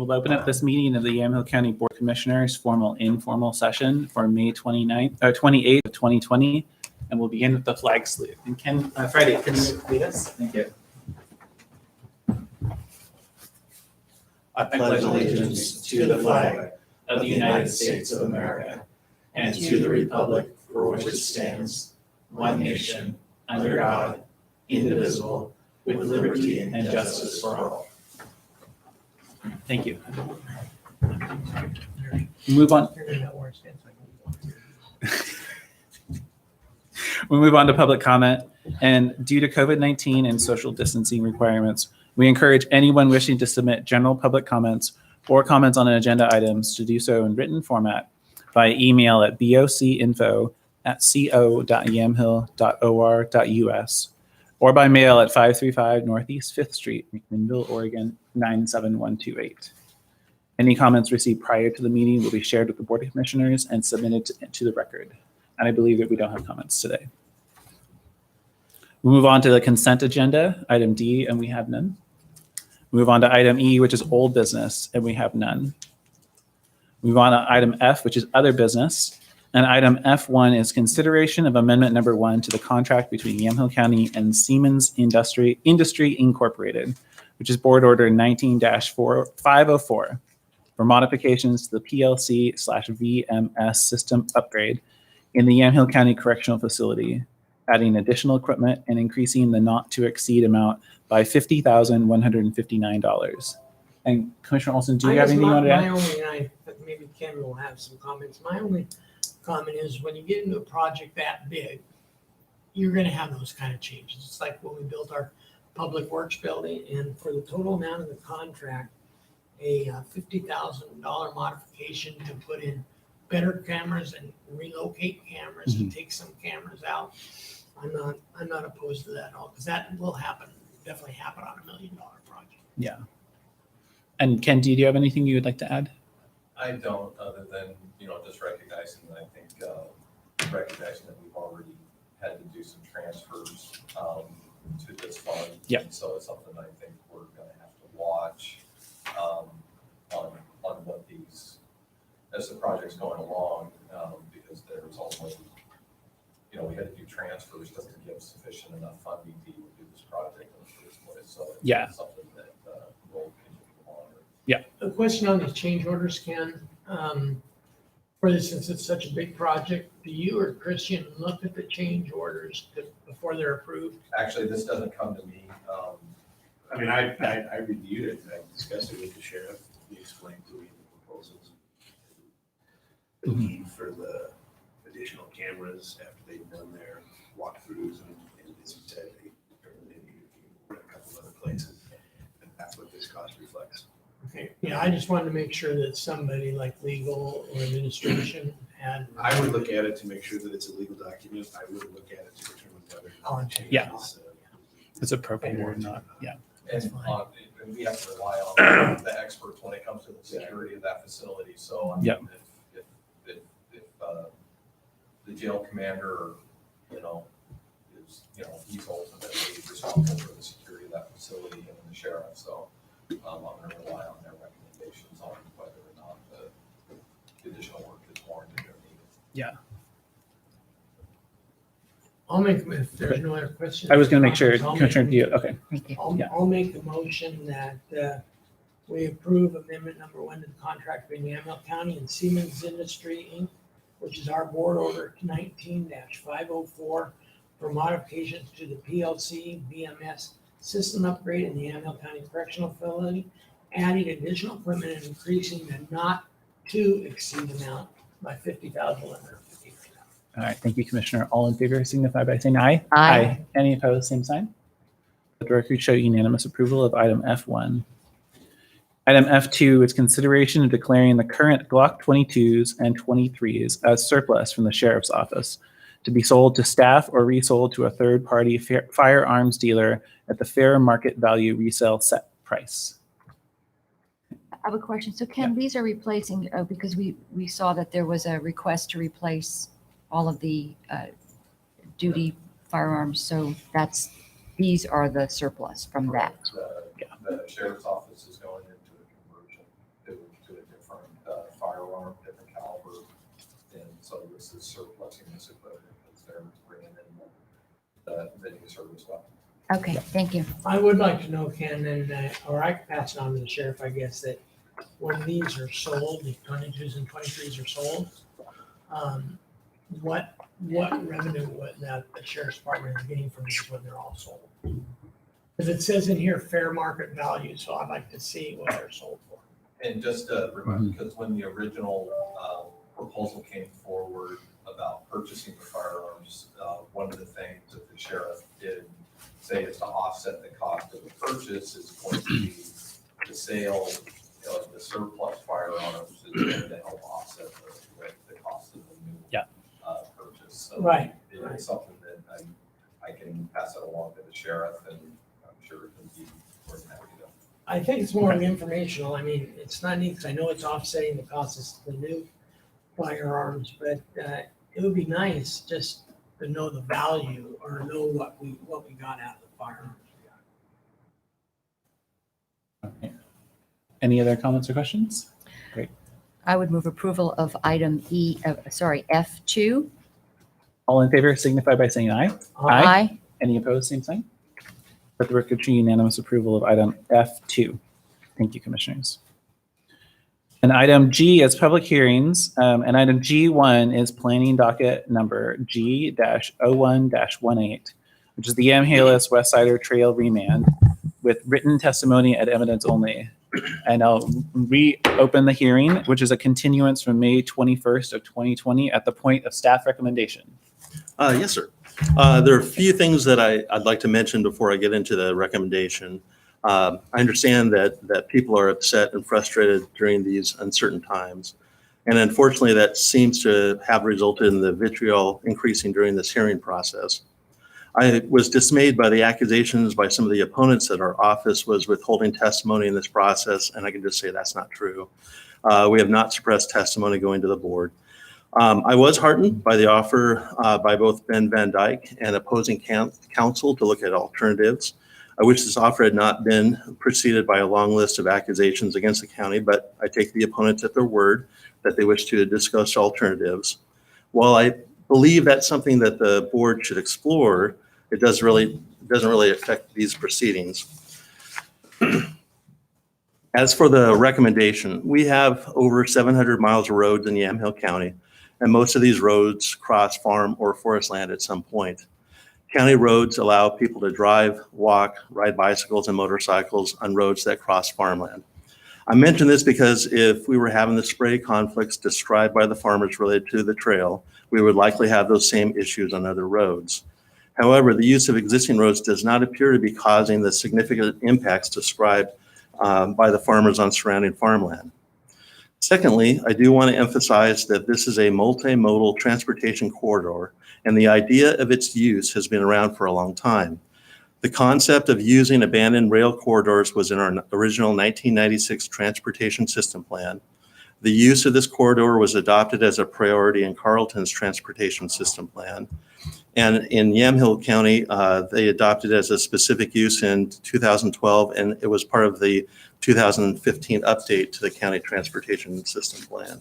We'll open up this meeting of the Yamhill County Board of Commissioners formal informal session for May 28th of 2020, and we'll begin with the flag salute. And Friday, can you lead us? Thank you. I pledge allegiance to the flag of the United States of America and to the republic for which it stands, one nation, under God, indivisible, with liberty and justice for all. Thank you. Move on. We move on to public comment, and due to COVID-19 and social distancing requirements, we encourage anyone wishing to submit general public comments or comments on agenda items to do so in written format by email at bocinfo@co.yamhill.or.us or by mail at 535 Northeast 5th Street, McMinnville, Oregon 97128. Any comments received prior to the meeting will be shared with the Board of Commissioners and submitted to the record. And I believe that we don't have comments today. We move on to the consent agenda, item D, and we have none. We move on to item E, which is old business, and we have none. We move on to item F, which is other business. And item F1 is consideration of amendment number 1 to the contract between Yamhill County and Siemens Industry Incorporated, which is Board Order 19-504 for modifications to the PLC/VMS system upgrade in the Yamhill County Correctional Facility, adding additional equipment and increasing the not to exceed amount by $50,159. And Commissioner Olson, do you have anything you want to add? Maybe Ken will have some comments. My only comment is when you get into a project that big, you're going to have those kind of changes. It's like when we built our public works building, and for the total amount of the contract, a $50,000 modification to put in better cameras and relocate cameras and take some cameras out. I'm not opposed to that at all, because that will happen, definitely happen on $1 million project. Yeah. And Ken, do you have anything you would like to add? I don't, other than, just recognizing that I think, recognizing that we've already had to do some transfers to this fund. Yeah. So it's something I think we're going to have to watch on what these, as the project's going along, because there's only, we had to do transfers, doesn't give sufficient enough funding to even do this project in the first place. So it's something that we'll continue to monitor. Yeah. A question on these change orders, Ken. For this, since it's such a big project, do you or Christian look at the change orders before they're approved? Actually, this doesn't come to me. I reviewed it, I discussed it with the sheriff, he explained to me the proposals. The need for the additional cameras after they've done their walkthroughs, and as he said, they needed a couple other places, and that's what this cost reflects. Okay, yeah, I just wanted to make sure that somebody like legal or administration had. I would look at it to make sure that it's a legal document. I would look at it to determine whether. It's appropriate or not. Yeah. And we have to rely on the experts when it comes to the security of that facility. So if the jail commander, is, he's ultimately responsible for the security of that facility, and the sheriff. So I'm going to rely on their recommendations on whether or not the additional work is warranted or needed. Yeah. I'll make, if there's no other questions. I was going to make sure, Commissioner, okay. Thank you. I'll make a motion that we approve amendment number 1 to the contract between Yamhill County and Siemens Industry Inc., which is our board order 19-504 for modifications to the PLC BMS system upgrade in the Yamhill County Correctional Facility, adding additional equipment and increasing the not to exceed amount by $50,159. All right. Thank you, Commissioner. All in favor signify by saying aye. Aye. Any opposed, same sign. The record show unanimous approval of item F1. Item F2 is consideration of declaring the current Glock 22s and 23s as surplus from the Sheriff's Office to be sold to staff or resold to a third-party firearms dealer at the fair market value resale set price. I have a question. So Ken, these are replacing, because we saw that there was a request to replace all of the duty firearms. So these are the surplus from that. The sheriff's office is going into a conversion. So this is surplusing this equipment because they're bringing in the new service weapon. Okay, thank you. I would like to know, Ken, and, or I can pass it on to the sheriff, I guess, that when these are sold, the 22s and 23s are sold, what revenue would that the sheriff's department is getting from these when they're all sold? Because it says in here fair market value, so I'd like to see what they're sold for. And just to remind, because when the original proposal came forward about purchasing the firearms, one of the things that the sheriff did say is to offset the cost of the purchase is going to be the sale of the surplus firearms is going to help offset the cost of the new purchase. So Right. It's something that I can pass it along to the sheriff, and I'm sure it can be more than happy to. I think it's more of informational. I mean, it's not neat because I know it's offsetting the costs of the new firearms, but it would be nice just to know the value or know what we got out of the firearms. Okay. Any other comments or questions? I would move approval of item F2. All in favor signify by saying aye. Aye. Any opposed, same sign. Let the record show unanimous approval of item F2. Thank you, commissioners. And item G is public hearings, and item G1 is planning docket number G-01-18, which is the Yamhill West Sider Trail remand with written testimony and evidence only. And I'll reopen the hearing, which is a continuance from May 21st of 2020 at the point of staff recommendation. Yes, sir. There are a few things that I'd like to mention before I get into the recommendation. I understand that people are upset and frustrated during these uncertain times. And unfortunately, that seems to have resulted in the vitriol increasing during this hearing process. I was dismayed by the accusations by some of the opponents that our office was withholding testimony in this process, and I can just say that's not true. We have not suppressed testimony going to the board. I was heartened by the offer by both Ben Van Dyke and opposing counsel to look at alternatives. I wish this offer had not been preceded by a long list of accusations against the county, but I take the opponents at their word that they wish to discuss alternatives. While I believe that's something that the board should explore, it doesn't really affect these proceedings. As for the recommendation, we have over 700 miles of roads in Yamhill County, and most of these roads cross farm or forest land at some point. County roads allow people to drive, walk, ride bicycles and motorcycles on roads that cross farmland. I mention this because if we were having the spray conflicts described by the farmers related to the trail, we would likely have those same issues on other roads. However, the use of existing roads does not appear to be causing the significant impacts described by the farmers on surrounding farmland. Secondly, I do want to emphasize that this is a multimodal transportation corridor, and the idea of its use has been around for a long time. The concept of using abandoned rail corridors was in our original 1996 Transportation System Plan. The use of this corridor was adopted as a priority in Carleton's Transportation System Plan. And in Yamhill County, they adopted as a specific use in 2012, and it was part of the 2015 update to the County Transportation System Plan.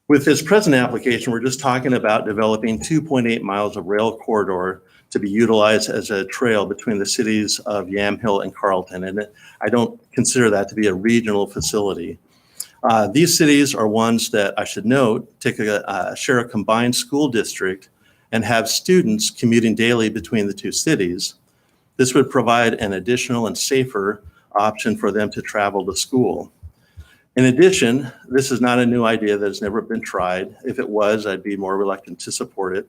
With this present application, we're just talking about developing 2.8 miles of rail corridor to be utilized as a trail between the cities of Yamhill and Carleton, and I don't consider that to be a regional facility. These cities are ones that I should note share a combined school district and have students commuting daily between the two cities. This would provide an additional and safer option for them to travel to school. In addition, this is not a new idea that has never been tried. If it was, I'd be more reluctant to support it.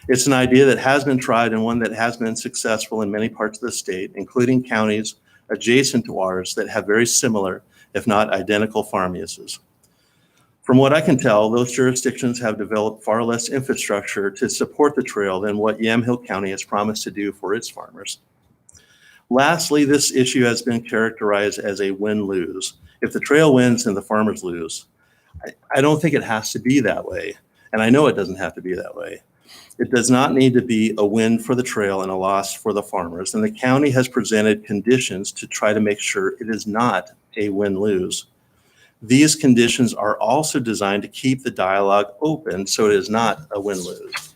It's an idea that has been tried and one that has been successful in many parts of the state, including counties adjacent to ours that have very similar, if not identical, farm uses. From what I can tell, those jurisdictions have developed far less infrastructure to support the trail than what Yamhill County has promised to do for its farmers. Lastly, this issue has been characterized as a win-lose. If the trail wins, then the farmers lose. I don't think it has to be that way, and I know it doesn't have to be that way. It does not need to be a win for the trail and a loss for the farmers, and the county has presented conditions to try to make sure it is not a win-lose. These conditions are also designed to keep the dialogue open so it is not a win-lose.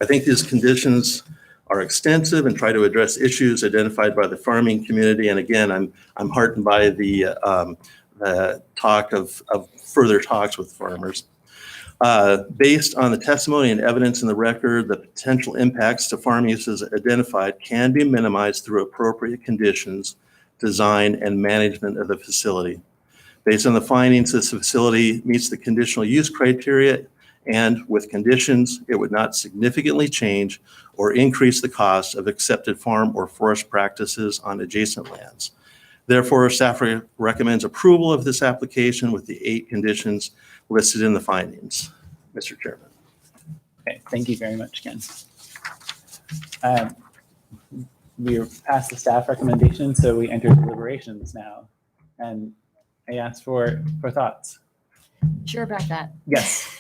I think these conditions are extensive and try to address issues identified by the farming community. And again, I'm heartened by the talk of further talks with farmers. Based on the testimony and evidence in the record, the potential impacts to farm uses identified can be minimized through appropriate conditions, design, and management of the facility. Based on the findings, this facility meets the conditional use criteria, and with conditions, it would not significantly change or increase the cost of accepted farm or forest practices on adjacent lands. Therefore, staff recommends approval of this application with the 8 conditions listed in the findings. Mr. Chairman. Okay, thank you very much, Ken. We are past the staff recommendation, so we enter deliberations now. And I asked for thoughts. Sure about that? Yes.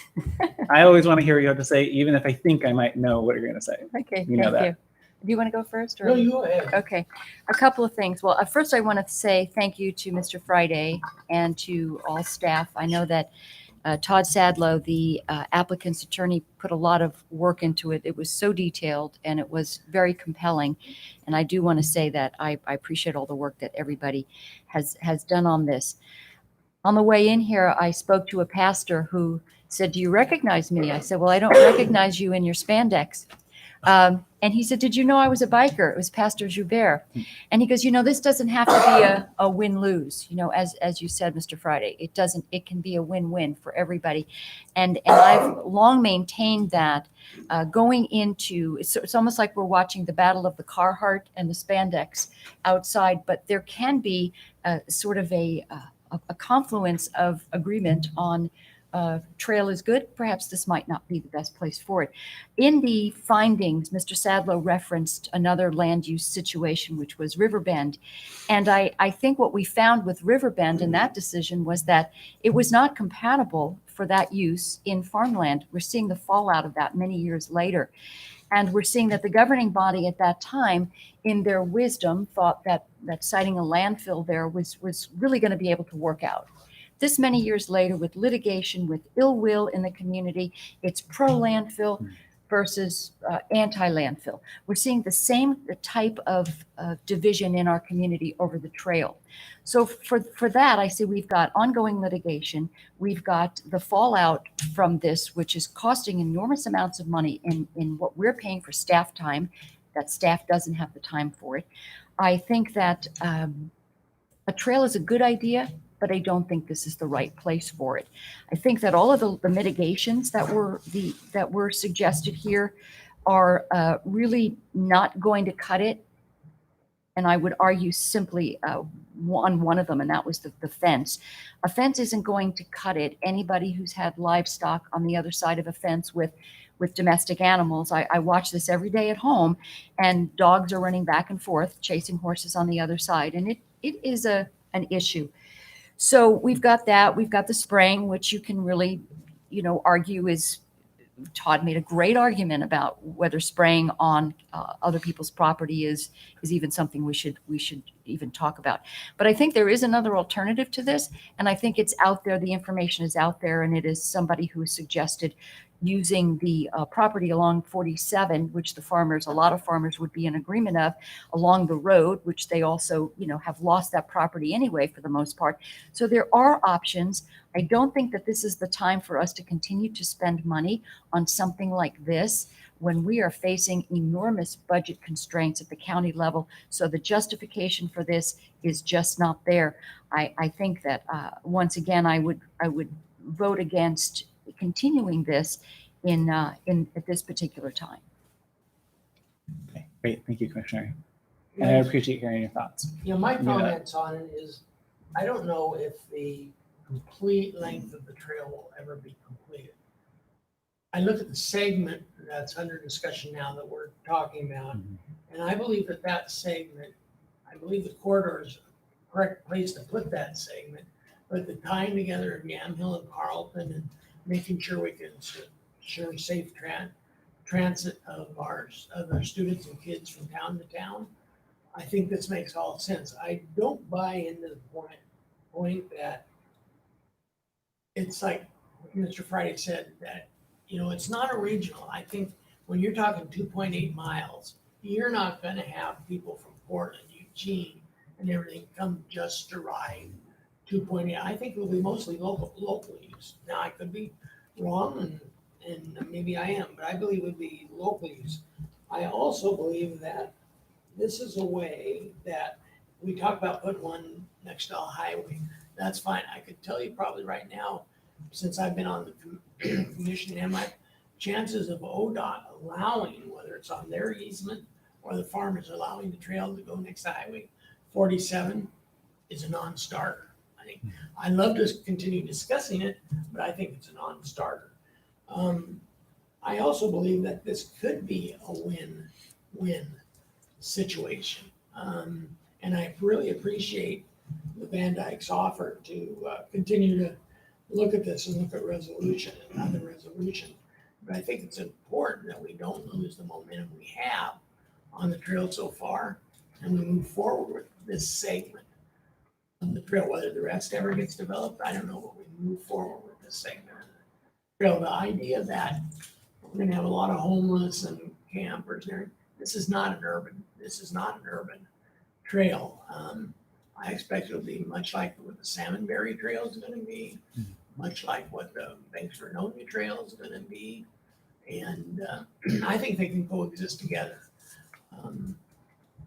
I always want to hear what you have to say, even if I think I might know what you're going to say. Okay, You know thank that. you. Do you want to go first? Or? No, you go ahead. Okay, a couple of things. Well, first I want to say thank you to Mr. Friday and to all staff. I know that Todd Sadlow, the applicant's attorney, put a lot of work into it. It was so detailed and it was very compelling. And I do want to say that I appreciate all the work that everybody has done on this. On the way in here, I spoke to a pastor who said, "Do you recognize me?" I said, "Well, I don't recognize you in your spandex." And he said, "Did you know I was a biker?" It was Pastor Joubert. And he goes, "This doesn't have to be a win-lose, as you said, Mr. Friday. It can be a win-win for everybody." And I've long maintained that going into, it's almost like we're watching the battle of the Carhartt and the spandex outside, but there can be sort of a confluence of agreement on trail is good. Perhaps this might not be the best place for it. In the findings, Mr. Sadlow referenced another land use situation, which was Riverbend. And I think what we found with Riverbend in that decision was that it was not compatible for that use in farmland. We're seeing the fallout of that many years later. And we're seeing that the governing body at that time, in their wisdom, thought that siting a landfill there was really going to be able to work out. This many years later, with litigation, with ill will in the community, it's pro-landfill versus anti-landfill. We're seeing the same type of division in our community over the trail. So for that, I say we've got ongoing litigation. We've got the fallout from this, which is costing enormous amounts of money in what we're paying for staff time, that staff doesn't have the time for it. I think that a trail is a good idea, but I don't think this is the right place for it. I think that all of the mitigations that were suggested here are really not going to cut it. And I would argue simply on one of them, and that was the fence. A fence isn't going to cut it. Anybody who's had livestock on the other side of a fence with domestic animals, I watch this every day at home, and dogs are running back and forth, chasing horses on the other side, and it is an issue. So we've got that. We've got the spraying, which you can really, argue is, Todd made a great argument about whether spraying on other people's property is even something we should even talk about. But I think there is another alternative to this, and I think it's out there. The information is out there, and it is somebody who suggested using the property along 47, which a lot of farmers would be in agreement of, along the road, which they also, have lost that property anyway for the most part. So there are options. I don't think that this is the time for us to continue to spend money on something like this when we are facing enormous budget constraints at the county level. So the justification for this is just not there. I think that once again, I would vote against continuing this at this particular time. Okay, great. Thank you, Commissioner. And I appreciate hearing your thoughts. My comments on it is, I don't know if the complete length of the trail will ever be completed. I look at the segment that's under discussion now that we're talking about, and I believe that segment, I believe the corridor is the correct place to put that segment, but the tying together of Yamhill and Carlton and making sure we can ensure safe transit of our students and kids from town to town, I think this makes all sense. I don't buy into the point that it's like Mr. Friday said that, it's not a regional. I think when you're talking 2.8 miles, you're not gonna have people from Portland, Eugene, and everything come just to ride 2.8. I think it'll be mostly local use. Now, I could be wrong, and maybe I am, but I believe it would be local use. I also believe that this is a way that we talk about putting one next to a highway. That's fine. I could tell you probably right now, since I've been on the commission, and my chances of ODOT allowing, whether it's on their easement or the farmers allowing the trail to go next to Highway 47 is a non-starter. I think I'd love to continue discussing it, but I think it's a non-starter. I also believe that this could be a win-win situation. And I really appreciate the Van Dyke's offer to continue to look at this and look at resolution and another resolution. But I think it's important that we don't lose the momentum we have on the trail so far, and we move forward with this segment of the trail. Whether the rest ever gets developed, I don't know, but we move forward with this segment of the trail. The idea that we're going to have a lot of homeless and campers there, this is not an urban trail. I expect it'll be much like what the Salmonberry Trail is going to be, much like what the Banks Vernonia Trail is going to be, and I think they can coexist together.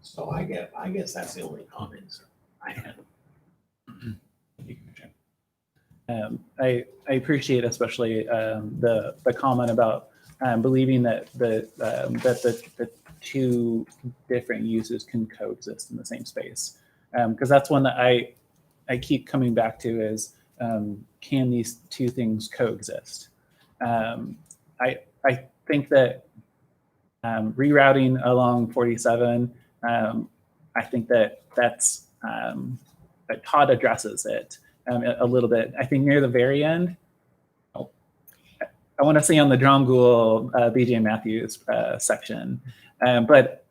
So I guess that's the only comments I have. I appreciate especially the comment about believing that the two different uses can coexist in the same space, because that's one that I keep coming back to is can these two things coexist? I think that rerouting along 47, I think that's that Todd addresses it a little bit. I think near the very end, I want to say on the Dromgoole BJ Matthews section, but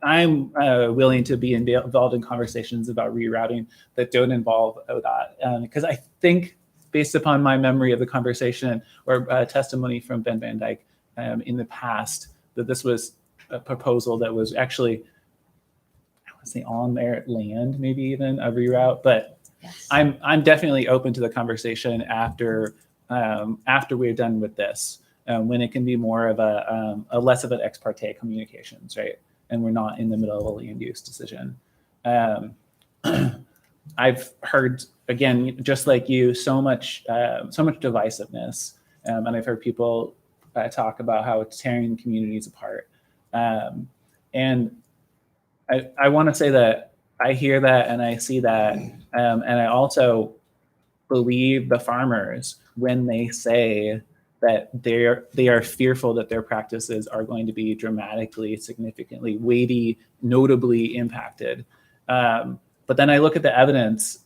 I'm willing to be involved in conversations about rerouting that don't involve ODOT, because I think based upon my memory of the conversation or testimony from Ben Van Dyke in the past, that this was a proposal that was actually, I want to say on their land, maybe even a reroute, but Yes. I'm definitely open to the conversation after we're done with this, when it can be more of a less of an ex parte communications, right? And we're not in the middle of a land use decision. I've heard, again, just like you, so much divisiveness, and I've heard people talk about how it's tearing communities apart. And I want to say that I hear that and I see that, and I also believe the farmers when they say that they are fearful that their practices are going to be dramatically, significantly, weighty, notably impacted. But then I look at the evidence.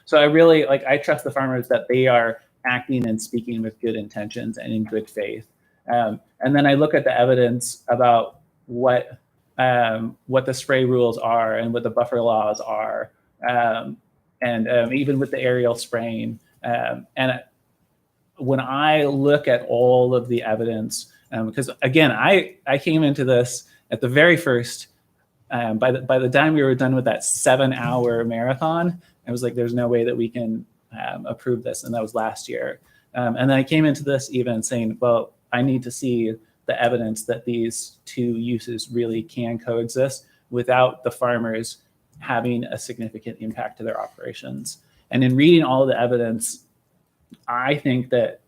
So I trust the farmers that they are acting and speaking with good intentions and in good faith. And then I look at the evidence about what the spray rules are and what the buffer laws are, and even with the aerial spraying. And when I look at all of the evidence, because again, I came into this at the very first, by the time we were done with that 7-hour marathon, I was like, there's no way that we can approve this. And that was last year. And then I came into this even saying, well, I need to see the evidence that these two uses really can coexist without the farmers having a significant impact to their operations. And in reading all of the evidence, I think that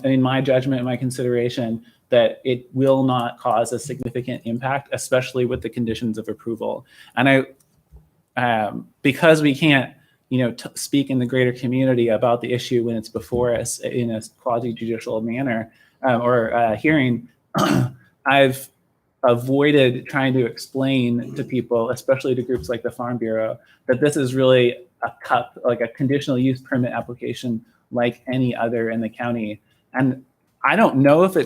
in my judgment, my consideration, that it will not cause a significant impact, especially with the conditions of approval. And because we can't, speak in the greater community about the issue when it's before us in a quasi-judicial manner or hearing, I've avoided trying to explain to people, especially to groups like the Farm Bureau, that this is really a conditional use permit application like any other in the county. And I don't know if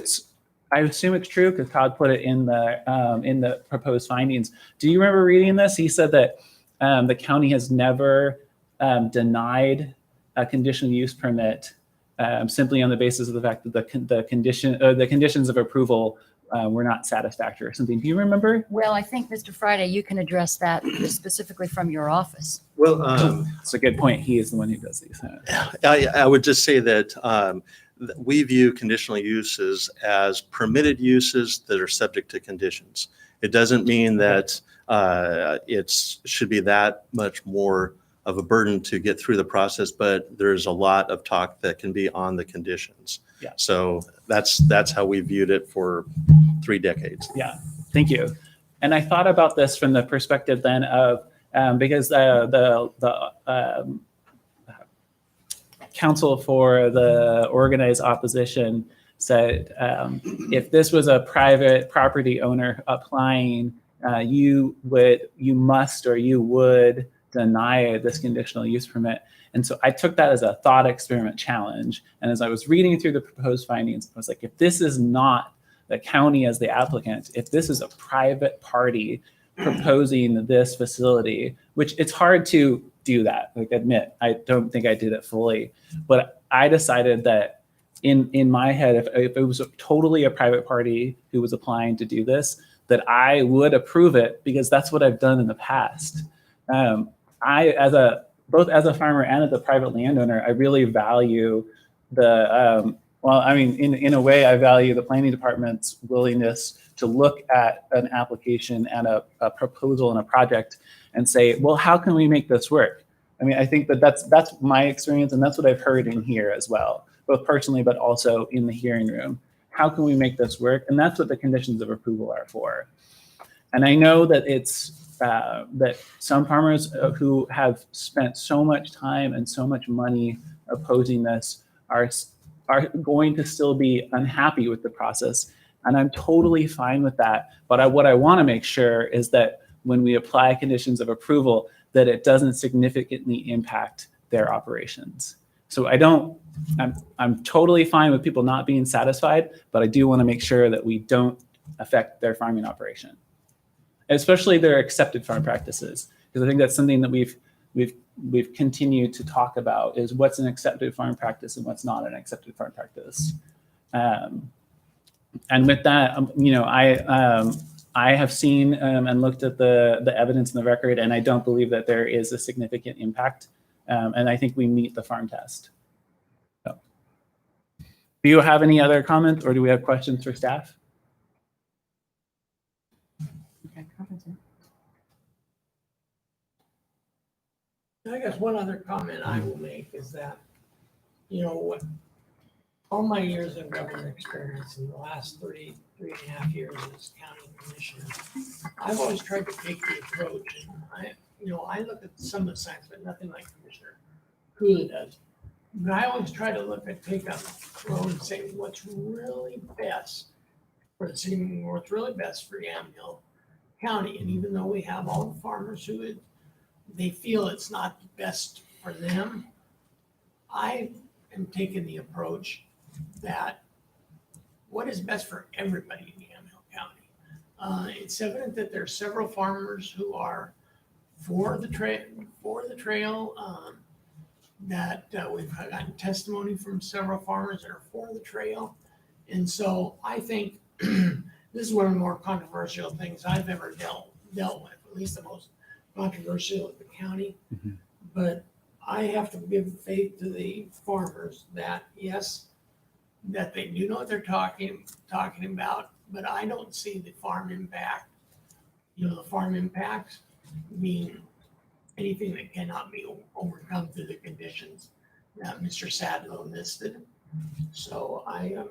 I assume it's true because Todd put it in the proposed findings. Do you remember reading this? He said that the county has never denied a conditional use permit simply on the basis of the fact that the conditions of approval were not satisfactory or something. Do you remember? Well, I think, Mr. Friday, you can address that specifically from your office. Well, It's a good point. He is the one who does these. I would just say that we view conditional uses as permitted uses that are subject to conditions. It doesn't mean that it should be that much more of a burden to get through the process, but there's a lot of talk that can be on the conditions. Yeah. So that's how we viewed it for 3 decades. Yeah, thank you. And I thought about this from the perspective then of because the counsel for the organized opposition said if this was a private property owner applying, you must or you would deny this conditional use permit. And so I took that as a thought experiment challenge. And as I was reading through the proposed findings, I was like, if this is not the county as the applicant, if this is a private party proposing this facility, which it's hard to do that, like admit, I don't think I did it fully, but I decided that in my head, if it was totally a private party who was applying to do this, that I would approve it because that's what I've done in the past. Both as a farmer and as a private landowner, I really value the, in a way, I value the planning department's willingness to look at an application and a proposal and a project and say, well, how can we make this work? I mean, I think that's my experience, and that's what I've heard in here as well, both personally, but also in the hearing room. How can we make this work? And that's what the conditions of approval are for. And I know that it's that some farmers who have spent so much time and so much money opposing this are going to still be unhappy with the process. And I'm totally fine with that. But what I want to make sure is that when we apply conditions of approval, that it doesn't significantly impact their operations. So I'm totally fine with people not being satisfied, but I do want to make sure that we don't affect their farming operation, especially their accepted farm practices. Because I think that's something that we've continued to talk about is what's an accepted farm practice and what's not an accepted farm practice. And with that, I have seen and looked at the evidence in the record, and I don't believe that there is a significant impact. And I think we meet the farm test. So, do you have any other comments, or do we have questions for staff? I guess one other comment I will make is that, all my years of government experience in the last 33 and a half years as county commissioner, I've always tried to take the approach, and I look at some of the science, but nothing like Commissioner Kula does. But I always try to take a road and say what's really best for the city, what's really best for Yamhill County. And even though we have all the farmers who they feel it's not the best for them, I am taking the approach that what is best for everybody in Yamhill County. It's evident that there are several farmers who are for the trail, that we've gotten testimony from several farmers that are for the trail. And so I think this is one of the more controversial things I've ever dealt with, at least the most controversial of the county. Mm-hmm. But I have to give faith to the farmers that, yes, that they do know what they're talking about, but I don't see the farm impact. The farm impacts mean anything that cannot be overcome through the conditions that Mr. Sadlow listed. So I don't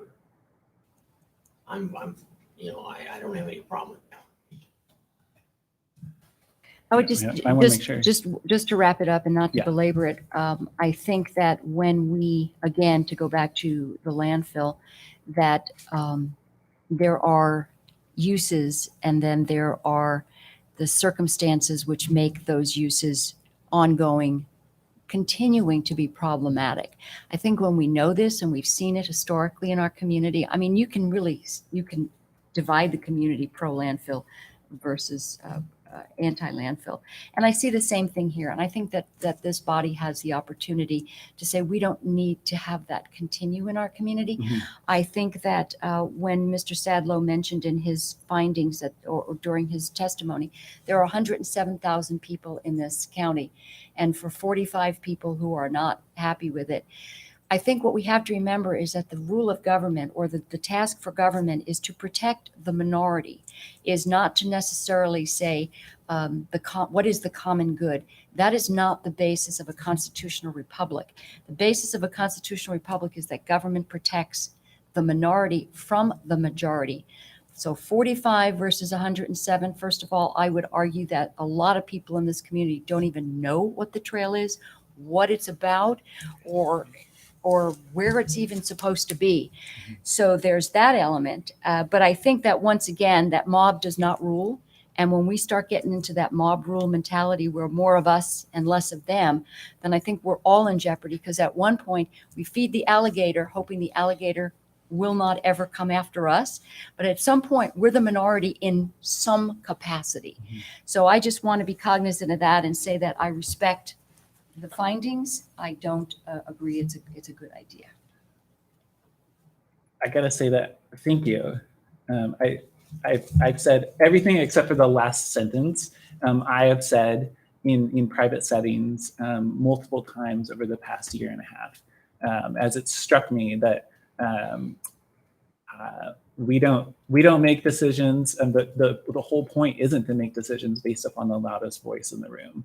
have any problem with that. I would just, Yeah, I wanna make sure. just to wrap it up and not to Yeah. belabor it, I think that when we, again, to go back to the landfill, that there are uses and then there are the circumstances which make those uses ongoing, continuing to be problematic. I think when we know this and we've seen it historically in our community, I mean, you can divide the community pro landfill versus anti-landfill. And I see the same thing here. And I think that this body has the opportunity to say we don't need to have that continue in our community. Mhm. I think that when Mr. Sadlow mentioned in his findings or during his testimony, there are 107,000 people in this county. And for 45 people who are not happy with it, I think what we have to remember is that the rule of government or the task for government is to protect the minority, is not to necessarily say what is the common good. That is not the basis of a constitutional republic. The basis of a constitutional republic is that government protects the minority from the majority. So 45 versus 107, first of all, I would argue that a lot of people in this community don't even know what the trail is, what it's about, or where it's even supposed to be. So there's that element. But I think that once again, that mob does not rule. And when we start getting into that mob rule mentality where more of us and less of them, then I think we're all in jeopardy, because at one point we feed the alligator, hoping the alligator will not ever come after us. But at some point, we're the minority in some capacity. Mhm. So I just want to be cognizant of that and say that I respect the findings. I don't agree it's a good idea. I gotta say that, thank you. I've said everything except for the last sentence. I have said in private settings multiple times over the past year and a half, as it struck me that we don't make decisions, and the whole point isn't to make decisions based upon the loudest voice in the room,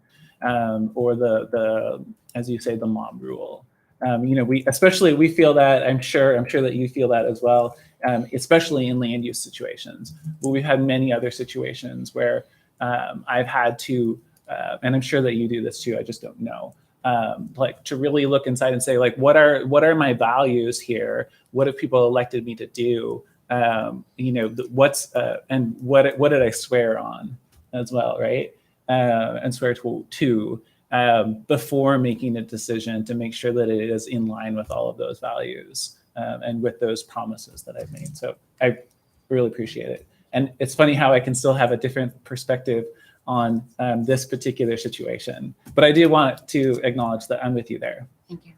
or the as you say, the mob rule. We feel that. I'm sure that you feel that as well, especially in land use situations. But we've had many other situations where I've had to, and I'm sure that you do this too. I just don't know. Like to really look inside and say, like, what are my values here? What have people elected me to do? What's and what did I swear on as well, right? And swear to before making a decision to make sure that it is in line with all of those values and with those promises that I've made. So I really appreciate it. And it's funny how I can still have a different perspective on this particular situation. But I do want to acknowledge that I'm with you there. Thank you.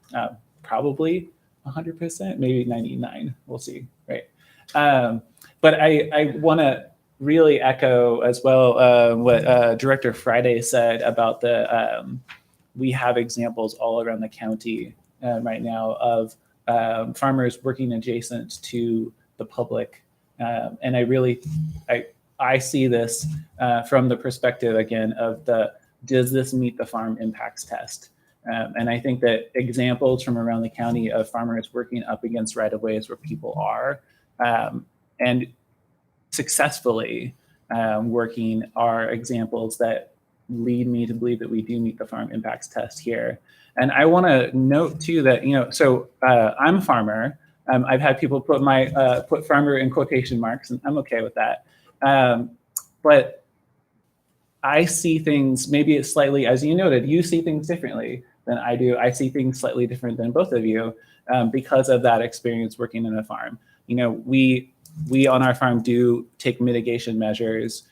Probably 100%, maybe 99. We'll see, right? But I want to really echo as well what Director Friday said about we have examples all around the county right now of farmers working adjacent to the public. And I see this from the perspective, again, of does this meet the farm impacts test? And I think that examples from around the county of farmers working up against right-of-ways where people are and successfully working are examples that lead me to believe that we do meet the farm impacts test here. And I want to note too that, so I'm a farmer. I've had people put farmer in quotation marks, and I'm okay with that. But I see things, maybe it's slightly, as you noted, you see things differently than I do. I see things slightly different than both of you because of that experience working in a farm. We on our farm do take mitigation measures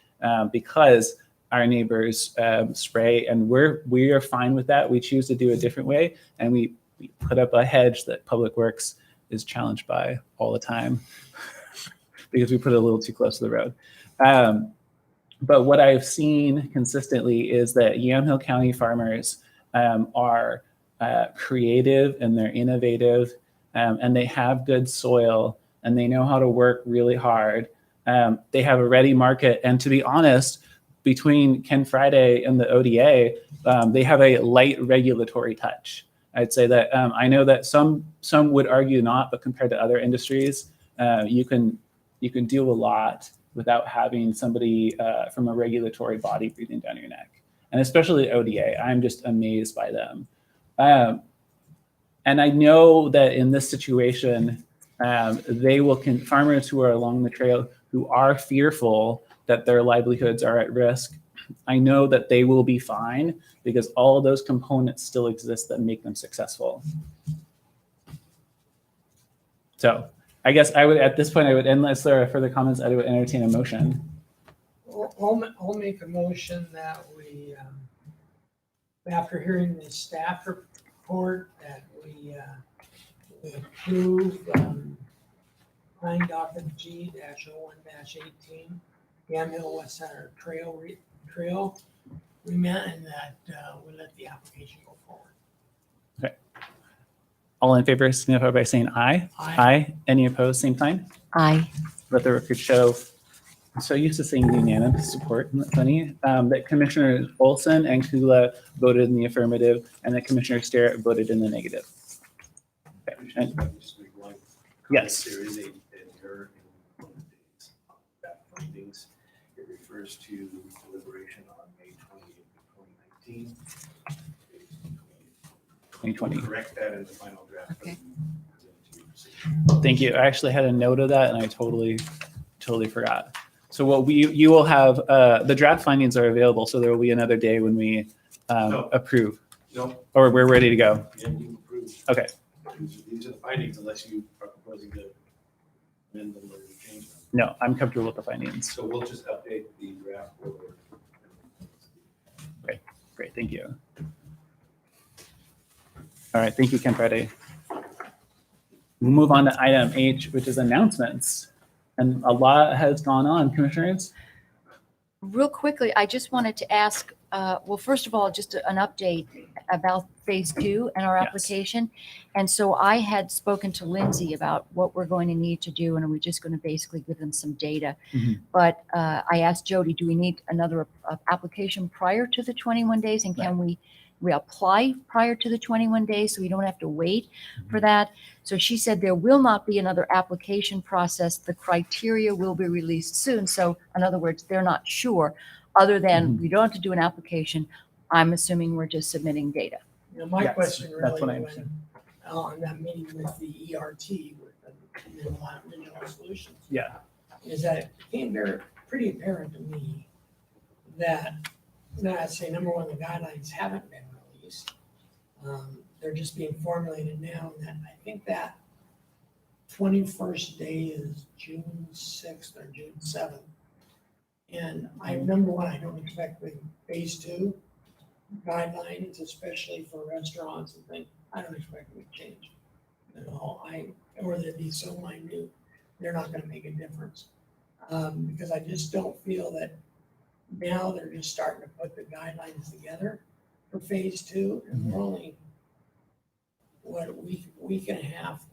because our neighbors spray, and we are fine with that. We choose to do a different way, and we put up a hedge that Public Works is challenged by all the time because we put it a little too close to the road. But what I've seen consistently is that Yamhill County farmers are creative and they're innovative and they have good soil and they know how to work really hard. They have a ready market. And to be honest, between Ken Friday and the ODA, they have a light regulatory touch. I'd say that I know that some would argue not, but compared to other industries, you can do a lot without having somebody from a regulatory body breathing down your neck. And especially ODA, I'm just amazed by them. And I know that in this situation, farmers who are along the trail who are fearful that their livelihoods are at risk, I know that they will be fine because all of those components still exist that make them successful. So I guess I would, at this point, unless there are further comments, I would entertain a motion. I'll make a motion that we, after hearing the staff report, that we approve, planning document G-01-18, Yamhill West Center Trail remount, and that, we let the application go forward. All in favor, signify by saying aye. Aye. Any opposed, same sign. Aye. Let the record show. I'm so used to saying unanimous support, isn't that funny? That Commissioner Olson and Kula voted in the affirmative, and that Commissioner Starrett voted in the negative. Okay, and- Just make one comment. Yes. There is an error in one of the dates on that findings. It refers to deliberation on May 28th, 2019. 2020. Correct that in the final draft. Okay. Presented to you for signature. Thank you. I actually had a note of that, and I totally forgot. So you will have, the draft findings are available, so there will be another day when we No. approve, No, or we're ready to go. yeah, you approved. Okay. These are the findings unless you are proposing to amend them or change them. No, I'm comfortable with the findings. So we'll just update the draft order. Great, thank you. All right, thank you, Ken Friday. We'll move on to item H, which is announcements. And a lot has gone on, commissioners. Real quickly, I just wanted to ask, well, first of all, just an update about phase 2 and our Yes. application. And so I had spoken to Lindsay about what we're going to need to do, and we're just going to basically give them some data. Mhm. But I asked Jody, do we need another application prior to the 21 days? And can we apply prior to the 21 days so we don't have to wait for that? So she said there will not be another application process. The criteria will be released soon. So in other words, they're not sure, other than we don't have to do an application. I'm assuming we're just submitting data. You know, my Yes, question that's really what I went on that meeting with the ERT, with the Regional Solutions, Yeah. is that it became pretty apparent to me that, I'd say, number one, the guidelines haven't been released. They're just being formulated now, and that I think that 21st day is June 6th or June 7th. And number one, I don't expect the phase 2 guidelines, especially for restaurants and things, I don't expect them to change at all. Or they'd be so minute, they're not gonna make a difference. Because I just don't feel that now they're just starting to put the guidelines together for phase 2, and we're only, a week and a half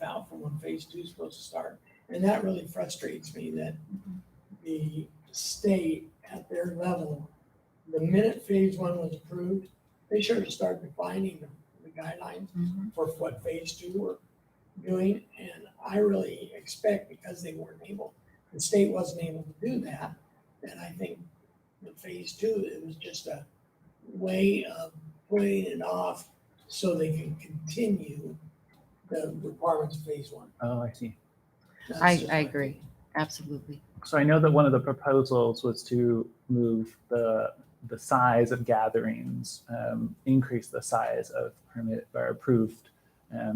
out from when phase 2 is supposed to start. And that really frustrates me that the state at their level, the minute phase 1 was approved, they should have started defining the guidelines for what phase 2 were doing. And I really expect, because the state wasn't able to do that, and I think the phase 2, it was just a way of putting it off so they can continue the requirements of phase 1. Oh, I see. That's I just my agree. Absolutely. So I know that one of the proposals was to move the size of gatherings, increase the size of permit or approved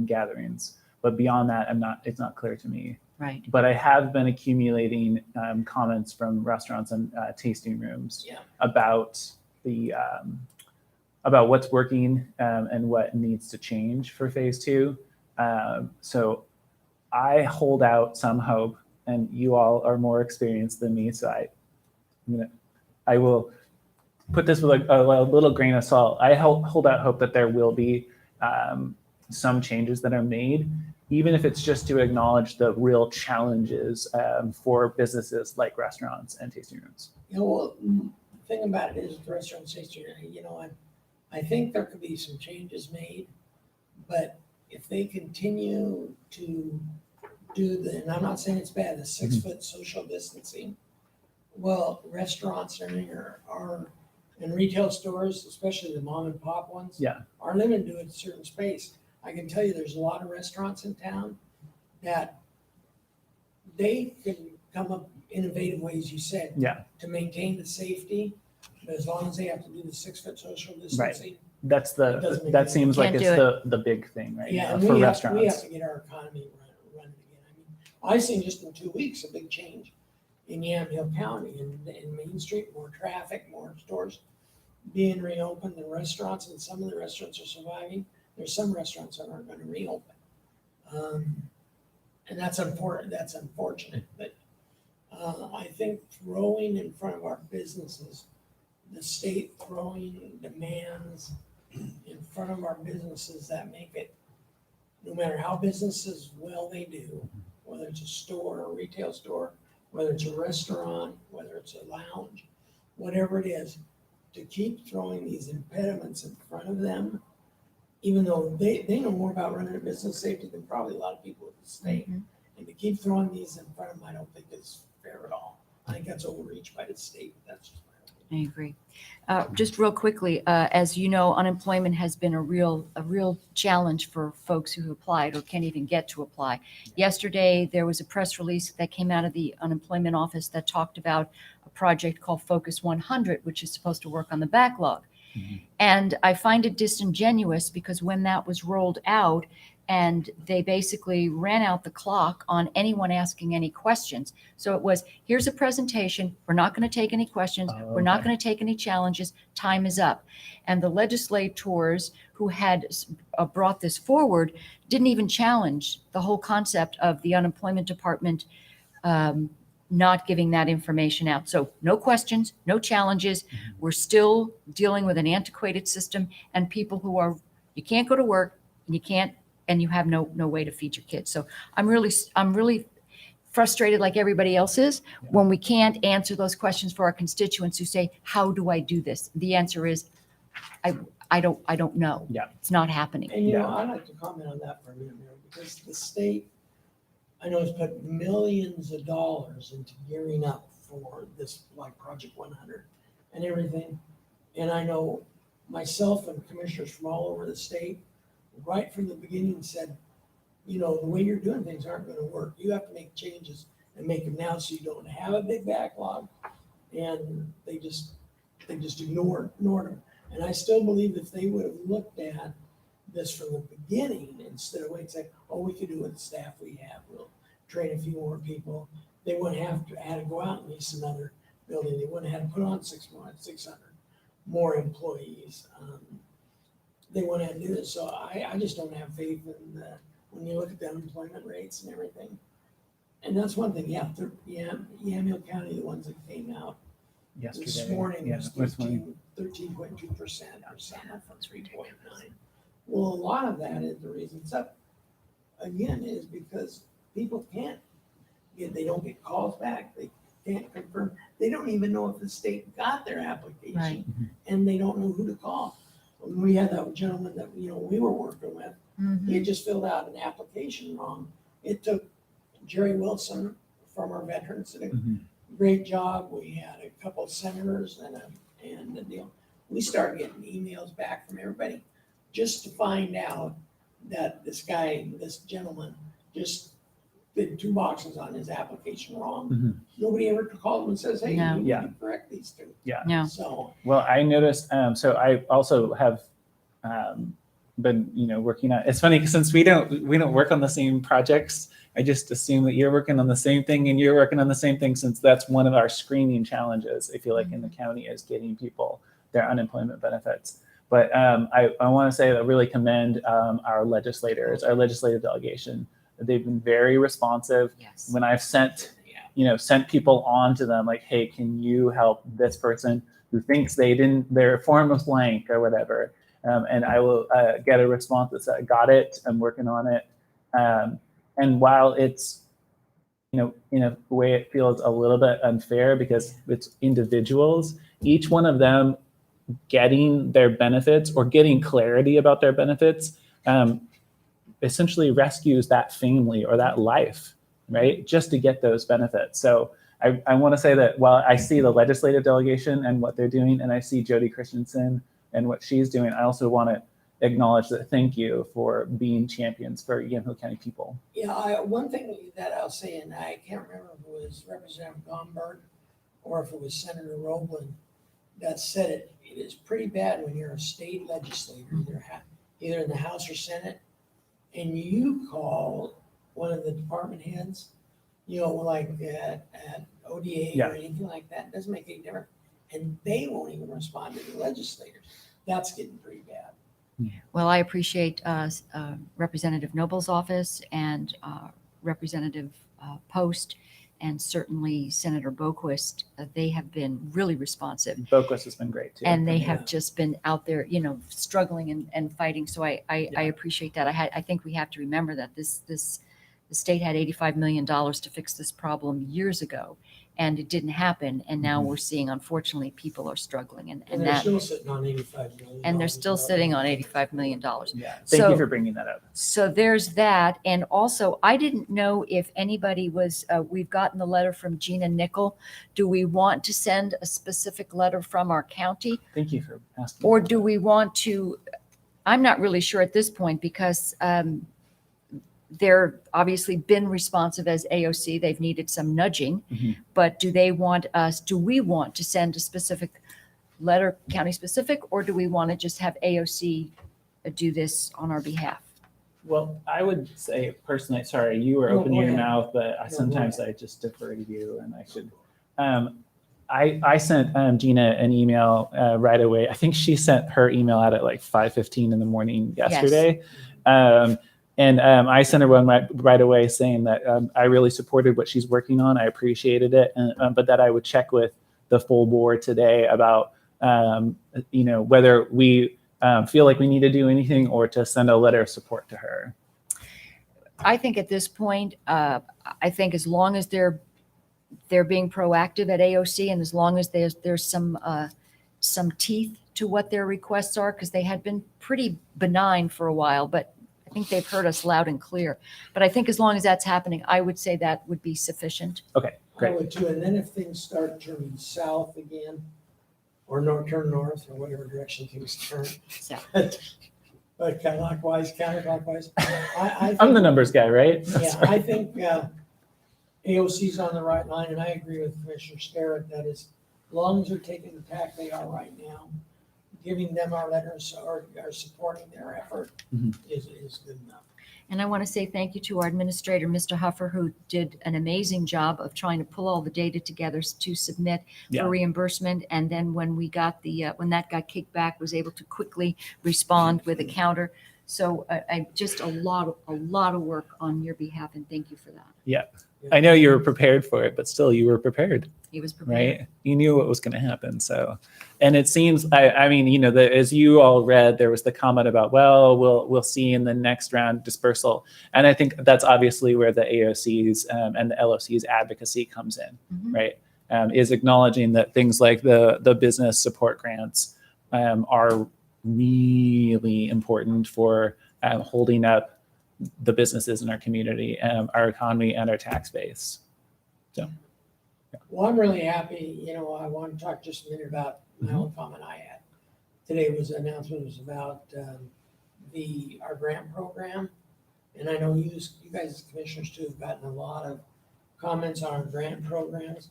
gatherings. But beyond that, it's not clear to me. Right. But I have been accumulating comments from restaurants and tasting rooms Yeah. about about what's working and what needs to change for phase 2. So I hold out some hope, and you all are more experienced than me, so I will put this with a little grain of salt. I hold out hope that there will be some changes that are made, even if it's just to acknowledge the real challenges for businesses like restaurants and tasting rooms. Well, the thing about it is the restaurant tasting, I think there could be some changes made, but if they continue to do and I'm not saying it's bad, the 6-foot social distancing, well, restaurants are and retail stores, especially the mom and pop ones, are limited to a certain space. I can tell you there's a lot of restaurants in town that they can come up innovative ways, you said, to maintain the safety, but as long as they have to do the 6-foot social distancing. That seems like it's the big thing right now and for we restaurants. have to get our economy running again. I've seen just in 2 weeks a big change in Yamhill County, in Main Street, more traffic, more stores being reopened, the restaurants, and some of the restaurants are surviving. There's some restaurants that aren't gonna reopen. And that's unfortunate, but I think throwing in front of our businesses, the state throwing demands in front of our businesses that make it, no matter how businesses well they do, whether it's a store, a retail store, whether it's a restaurant, whether it's a lounge, whatever it is, to keep throwing these impediments in front of them, even though they know more about running a business safety than probably a lot of people at the state. And to keep throwing these in front of them, I don't think is fair at all. I think that's overreach by the state. That's just my opinion. I agree. Just real quickly, as you know, unemployment has been a real challenge for folks who applied or can't even get to apply. Yesterday, there was a press release that came out of the unemployment office that talked about a project called Focus 100, which is supposed to work on the backlog. And I find it disingenuous because when that was rolled out and they basically ran out the clock on anyone asking any questions. So it was, here's a presentation. We're not going to take any questions. We're not going to take any challenges. Time is up. And the legislators who had brought this forward didn't even challenge the whole concept of the unemployment department not giving that information out. So no questions, no challenges. We're still dealing with an antiquated system and people who are, you can't go to work and you can't, and you have no way to feed your kids. So I'm really frustrated like everybody else is when we can't answer those questions for our constituents who say, how do I do this? The answer is, I don't know. Yeah. It's not happening. And I'd like to comment on that for a minute, Mayor, because the state, I know, has put millions of dollars into gearing up for this, like Project 100 and everything. And I know myself and commissioners from all over the state, right from the beginning said, the way you're doing things aren't going to work. You have to make changes and make them now so you don't have a big backlog. And they just ignored them. And I still believe if they would have looked at this from the beginning instead of waiting and say, oh, we could do it with the staff we have. We'll train a few more people. They wouldn't have to go out and lease another building. They wouldn't have to put on 600 more employees. They wouldn't have to do this. So I just don't have faith in when you look at the unemployment rates and everything. And that's one thing. Yamhill County, the ones that came out this morning was 13.2% or something from 3.9. Well, a lot of that is the reason it's up again is because people they don't get calls back. They can't confirm. They don't even know if the state got their application, Right. And they don't know who to call. When we had that gentleman that we were working with, he had just filled out an application wrong. It took Jerry Wilson from our veterans did a great job. We had a couple of senators and the deal. We started getting emails back from everybody just to find out that this gentleman just did 2 boxes on his application wrong. Nobody ever called him and says, hey, No. you need to correct these 2. No. So Well, I noticed, so I also have been, working on, it's funny, 'cause since we don't work on the same projects, I just assume that you're working on the same thing and you're working on the same thing, since that's one of our screening challenges, I feel like, in the county, is getting people their unemployment benefits. But I want to say that I really commend our legislators, our legislative delegation. They've been very responsive. Yes. When I've sent people on to them, like, hey, can you help this person who thinks their form was blank or whatever? And I will get a response that said, got it, I'm working on it. And while it's, in a way it feels a little bit unfair because it's individuals, each one of them getting their benefits or getting clarity about their benefits essentially rescues that family or that life, right? Just to get those benefits. So I want to say that while I see the legislative delegation and what they're doing, and I see Jody Christensen and what she's doing, I also want to acknowledge that thank you for being champions for Yamhill County people. Yeah, one thing that I'll say, and I can't remember if it was Representative Gomberg or if it was Senator Roebland that said it. It is pretty bad when you're a state legislator, either in the House or Senate, and you call one of the department heads you know, like at ODA Yeah. or anything like that, it doesn't make any difference. And they won't even respond to the legislators. That's getting pretty bad. Well, I appreciate Representative Noble's office and Representative Post and certainly Senator Boquist. They have been really responsive. Boquist has been great too. And they Yeah. have just been out there, you know, struggling and fighting. So I appreciate that. I think we have to remember that the state had $85 million to fix this problem years ago, and it didn't happen. And now Mhm. we're seeing, unfortunately, people are struggling, and And they're still sitting on $85 million. and they're still sitting on $85 million. Yeah. Thank So- you for bringing that up. So there's that. And also, I didn't know if anybody was, we've gotten the letter from Gina Nickel. Do we want to send a specific letter from our county? Thank you for asking. Or do we want to, I'm not really sure at this point because they're obviously been responsive as AOC. They've needed some nudging. Mhm. But do we want to send a specific letter, county specific, or do we want to just have AOC do this on our behalf? Well, I would say personally, sorry, you were No, opening go your ahead. mouth, but go sometimes I just defer to you and I should. I sent Gina an email right away. I think she sent her email out at like 5:15 in the morning yesterday. And I sent her one right away saying that I really supported what she's working on. I appreciated it, but that I would check with the full board today about, you know, whether we feel like we need to do anything or to send a letter of support to her. I think at this point, I think as long as they're being proactive at AOC and as long as there's some teeth to what their requests are, because they had been pretty benign for a while, but I think they've heard us loud and clear. But I think as long as that's happening, I would say that would be sufficient. Okay, I great. would too. And then if things start turning south again, or turn north, or whatever direction things turn, So, but clockwise, counterclockwise, I I'm the think, numbers guy, right? yeah, I think AOC's on the right line, and I agree with Commissioner Starrett, that is, as long as they're taking the tack they are right now, giving them our letters or supporting their effort Mhm. is good enough. and I want to say thank you to our administrator, Mr. Huffer, who did an amazing job of trying to pull all the data together to submit Yeah. for reimbursement. And then when we got when that got kicked back, was able to quickly respond with a counter. So I just a lot of work on your behalf, and thank you for that. I know you were prepared for it, but still you were prepared. He was prepared. Right? You knew what was going to happen. So, and it seems, I mean, you know, as you all read, there was the comment about, well, we'll see in the next round dispersal. And I think that's obviously where the AOC's and the LOC's advocacy comes in, Mhm. right? Is acknowledging that things like the business support grants are really important for holding up the businesses in our community, our economy, and our tax base. Well, I'm really happy, you know, I want to talk just a minute about my own comment I had. Today was an announcement was about our grant program. And I know you guys as commissioners too have gotten a lot of comments on our grant programs.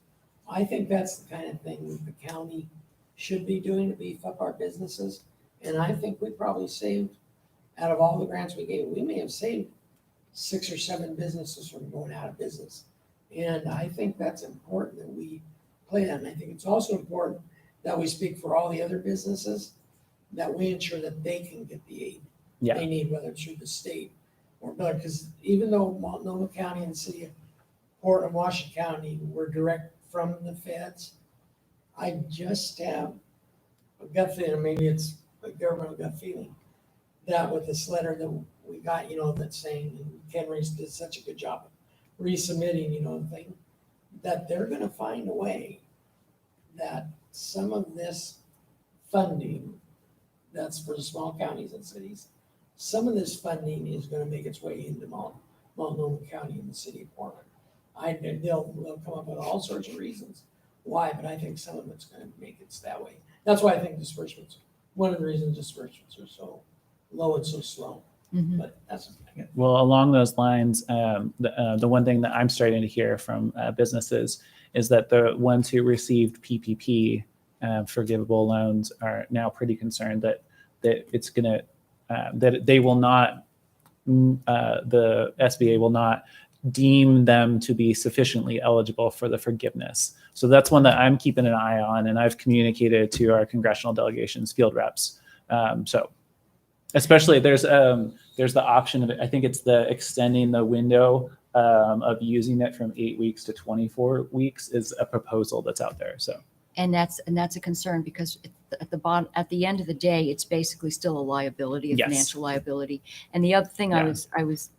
I think that's the kind of thing that the county should be doing to beef up our businesses. And I think we probably saved, out of all the grants we gave, we may have saved 6 or 7 businesses from going out of business. And I think that's important that we play that. And I think it's also important that we speak for all the other businesses, that we ensure that they can get the aid Yeah. they need, whether it's through the state or, because even though Multnomah County and the city of Portland, Washington County were direct from the feds, I just have a gut feeling, maybe it's a governmental gut feeling, that with this letter that we got, you know, that's saying, and Ken Reese did such a good job of resubmitting, you know, the thing, that they're gonna find a way that some of this funding that's for the small counties and cities, some of this funding is gonna make its way into Multnomah County and the city of Portland. They'll come up with all sorts of reasons why, but I think some of it's gonna make it that way. That's why I think disbursements, one of the reasons disbursements are so low and so slow, Mhm. but that's. Well, along those lines, the one thing that I'm starting to hear from businesses is that the ones who received PPP forgivable loans are now pretty concerned that it's going to that they will not, the SBA will not deem them to be sufficiently eligible for the forgiveness. So that's one that I'm keeping an eye on, and I've communicated to our congressional delegations, field reps. So especially there's the option of, I think it's the extending the window of using it from 8 weeks to 24 weeks is a proposal that's out there. So. And that's a concern because at the bottom, at the end of the day, it's basically still a liability, a Yes. financial liability. And the other thing Yeah. I was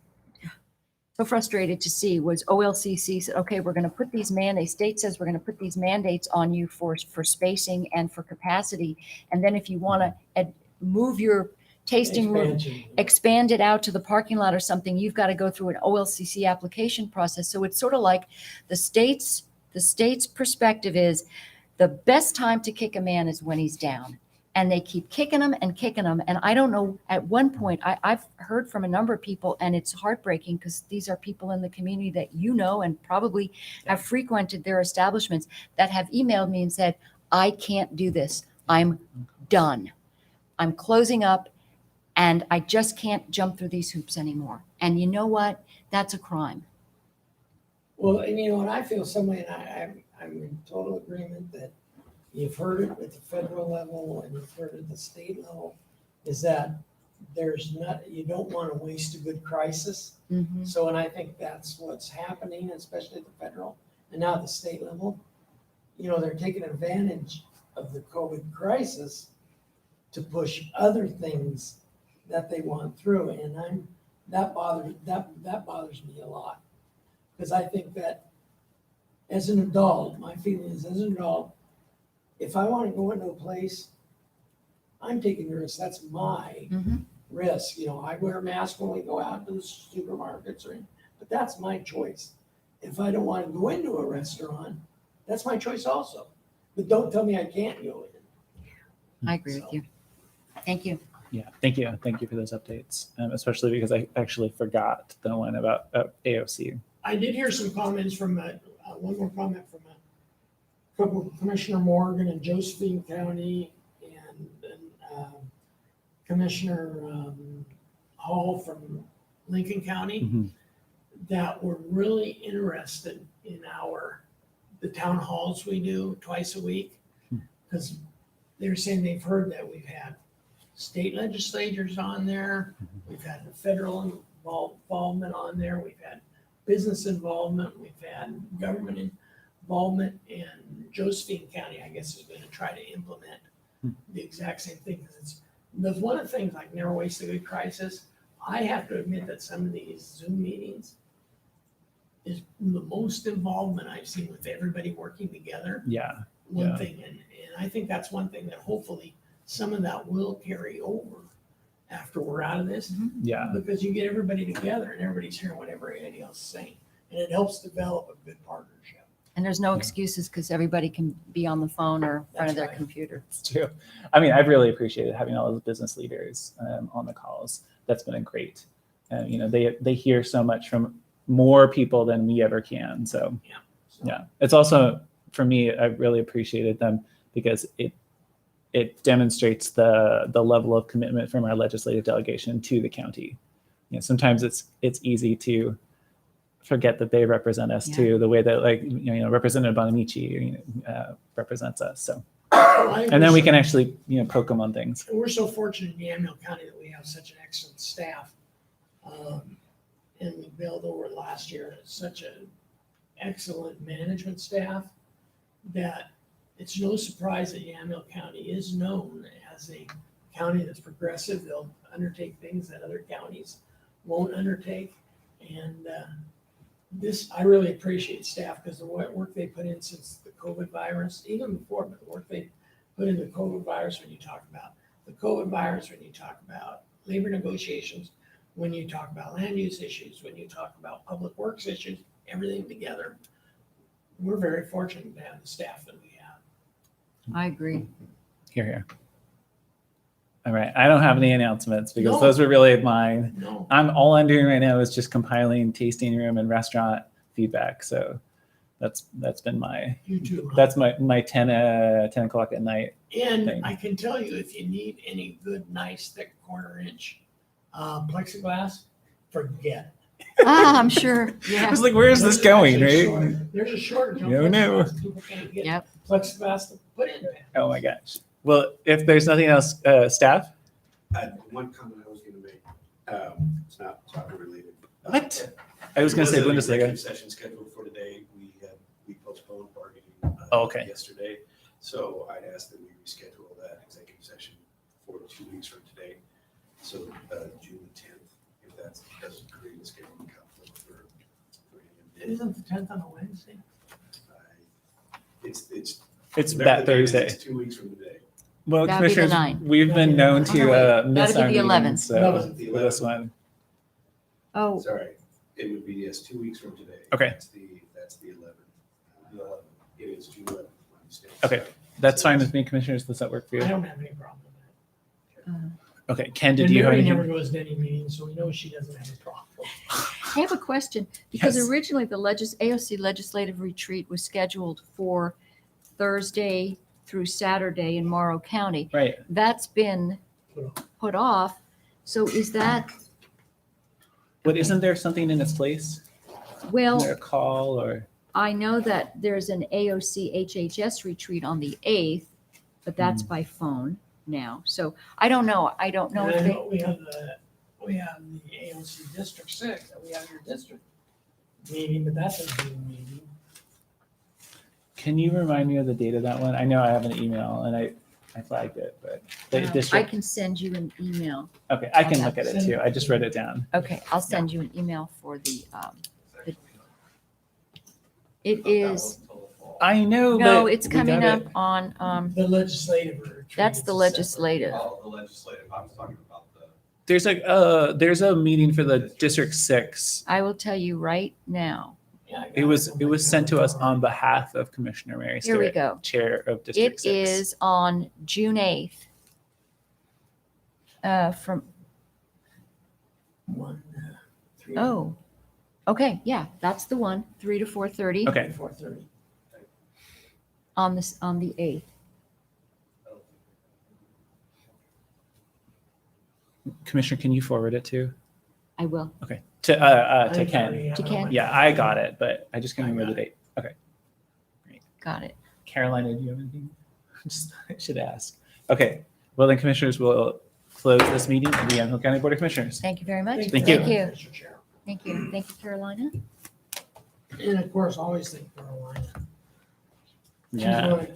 so frustrated to see was OLCC said, okay, we're going to put these mandates. State says we're going to put these mandates on you for spacing and for capacity. And then if you want to move your tasting room, Expansion. expand it out to the parking lot or something, you've got to go through an OLCC application process. So it's sort of like the state's perspective is the best time to kick a man is when he's down. And they keep kicking him and kicking him. And I don't know, at one point, I've heard from a number of people, and it's heartbreaking because these are people in the community that you know and probably have frequented their establishments that have emailed me and said, I can't do this. I'm done. I'm closing up and I just can't jump through these hoops anymore. And you know what? That's a crime. Well, and you know, and I feel some way, and I'm in total agreement that you've heard it at the federal level and you've heard it at the state level, is that you don't want to waste a good crisis. Mhm. So, and I think that's what's happening, especially at the federal and now at the state level. You know, they're taking advantage of the COVID crisis to push other things that they want through. And that bothers me a lot. Because I think that as an adult, my feeling is as an adult, if I want to go into a place, I'm taking the risk. That's my Mhm. risk. You know, I wear a mask when we go out to the supermarkets, but that's my choice. If I don't want to go into a restaurant, that's my choice also. But don't tell me I can't go in. I agree with you. Thank you. Yeah, thank you. Thank you for those updates, especially because I actually forgot the one about AOC. I did hear some comments from, one more comment from Commissioner Morgan in Josephine County and Commissioner Hall from Lincoln County Mhm. that were really interested in the town halls we do twice a week. Because they're saying they've heard that we've had state legislators on there, we've had the federal involvement on there, we've had business involvement, we've had government involvement, and Josephine County, I guess, is going to try to implement the exact same thing. Because there's one of the things like never waste a good crisis. I have to admit that some of these Zoom meetings is the most involvement I've seen with everybody working together. Yeah, One Yeah. thing, and I think that's one thing that hopefully some of that will carry over after we're out of this, yeah, because you get everybody together and everybody's hearing what everybody else is saying, and it helps develop a good partnership. And there's no Yeah. excuses because everybody can be on the phone or in front That's of their right. computer. it's true. I mean, I've really appreciated having all those business leaders on the calls. That's been great. You know, they hear so much from more people than we ever can. So So, yeah, it's also for me. I really appreciated them because it demonstrates the level of commitment from our legislative delegation to the county. You know, sometimes it's easy to forget that they represent us Yeah. too, the way that Representative Bonamici represents us. So, I and then we wish- can actually poke them on things. We're so fortunate in Yamhill County that we have such an excellent staff. And we built over last year such an excellent management staff that it's no surprise that Yamhill County is known as a county that's progressive. They'll undertake things that other counties won't undertake. And I really appreciate staff because the work they put in since the COVID virus, even before, but the work they put in the COVID virus, when you talk about the COVID virus, when you talk about labor negotiations, when you talk about land use issues, when you talk about public works issues, everything together. We're very fortunate to have the staff that we have. I agree. Here. All right. I don't have any announcements because No. those were really mine. No, All I'm doing right now is just compiling tasting room and restaurant feedback. So that's been my you too. Ron. that's my 10 o'clock at night. And thing. I can tell you, if you need any good, nice, thick 1/4 inch plexiglass, forget I'm sure, I yeah. was like, where is this There's going, actually a right? short- There's a shortage. on No, no. plexiglass. People can't get Yep. plexiglass to put in panels. Oh my gosh. Well, if there's nothing else, staff? One comment I was gonna make, it's not soccer related. What? I was gonna There say an Bundesliga. executive Session scheduled for today. We postponed bargaining. Oh, okay. Yesterday, so I'd ask that we reschedule that executive session for 2 weeks from today. So, June 10th, if that doesn't create a scheduling conflict for any of Isn't the 10th on a Wednesday? It's It's whatever that the date is, Thursday. It's 2 weeks from today. Well, That'd be the commissioners, 9th. we've been known to miss That'd our be the meetings, 11th. so 11th. for this one. Oh, Sorry, it would be, yes, 2 weeks from today. Okay. That's the 11th. The 11th. It is June 11th. my mistake. Okay. That's fine with me, commissioners. Does that work for I you? don't have any problem with Okay. Ken, that. did And you have Mary never anything? goes to any meetings, so we know she doesn't have a problem. I have a question, because Yes. originally the AOC legislative retreat was scheduled for Thursday through Saturday in Morrow County. Right. That's been put off. So is that, But isn't there something in its place? Isn't well, there a call or? I know that there's an AOC HHS retreat on the 8th, but that's by phone now. So I don't know. I don't know And if I they, know we have the AOC District 6, that we have your district meeting, but that's a Zoom meeting. Can you remind me of the date of that one? I know I have an email and I flagged it, but the Yeah. I district. can send you an email. Okay, I can look at it too. I just wrote it down. Okay, I'll send you an email for it is, I know, no, but it's we coming got up it. on, The legislative retreat. that's is the a separate- legislative. Oh, the legislative, I was talking about the. There's a meeting for the District 6. I will tell you right now. Yeah, I got It was on my sent to us calendar. on behalf of Commissioner Mary Here we Stewart, go. Chair of District It 6. is on June 8th. From, 1, 3. oh, okay, yeah, that's the one, 3 to 4:30 Okay. 4:30. on the 8th. Commissioner, can you forward it to? I will. Okay. To I Ken. already have it To on Ken? my Yeah, I got it, but I just can't I remember got the date. Okay. Got it. Carolina, do you have anything? I should ask. Okay. Well, then commissioners will close this meeting of the Yamhill County Board of Commissioners. Thank you very much. Thank you. Thank you. Mr. Chair. Thank you. Thank you, Carolina. And of course, always thank Carolina. She's Yeah. one of the